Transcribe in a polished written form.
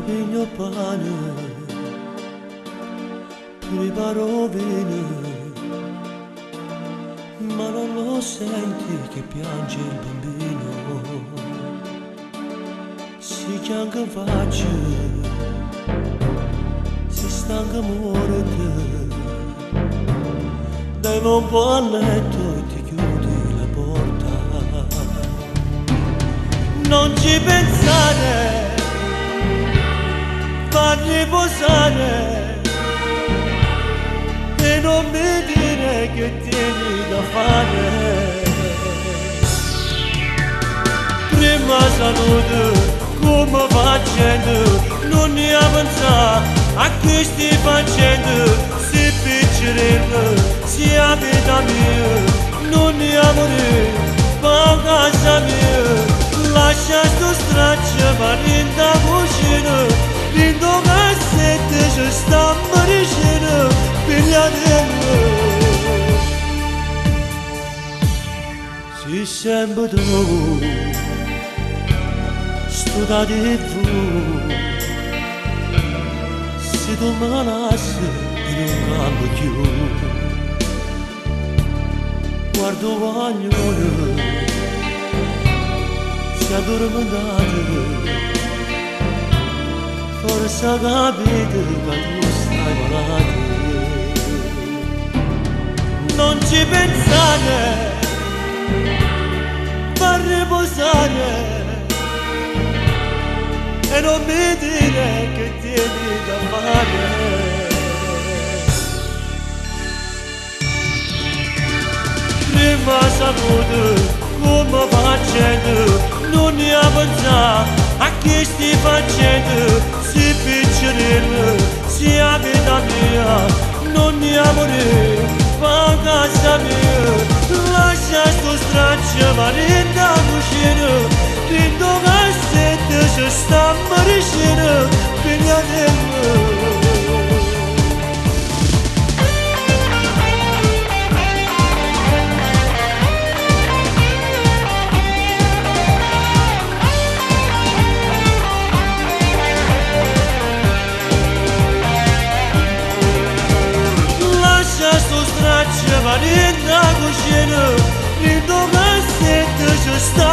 Pregno pane, preparo vino, ma non lo senti che piange il bambino. Si chianca faccia, si stanca morte, dai un po' a letto e ti chiudi la porta. Non ci pensare, fammi riposare e non mi dire che tieni da fare. Prima salute, come facendo, non ne avanza a questi facendo, si piccerino, si abita mio, non ne amore, ma casa mia. Lascia sto straccio, ma rinda cucina, rindo cassette, ci sta maricina, figlia di me. Si sempre tu, sto da di tu, se tu me lasci, io non cambio più. Guardo guaglione, si addormentate, forse capite che tu stai malata. Non ci pensare, far riposare e non mi dire che tieni da fare. Prima salute, come facendo, non ne avanza a chi sti facendo, si piccerino, si abita mia, non ne amore, fa casa mia. Lascia sto straccio, ma rinda cucina, rindo cassette, ci sta maricina, figlia di me. Sto straccio, ma rinda cucina, rindo cassette, ci sta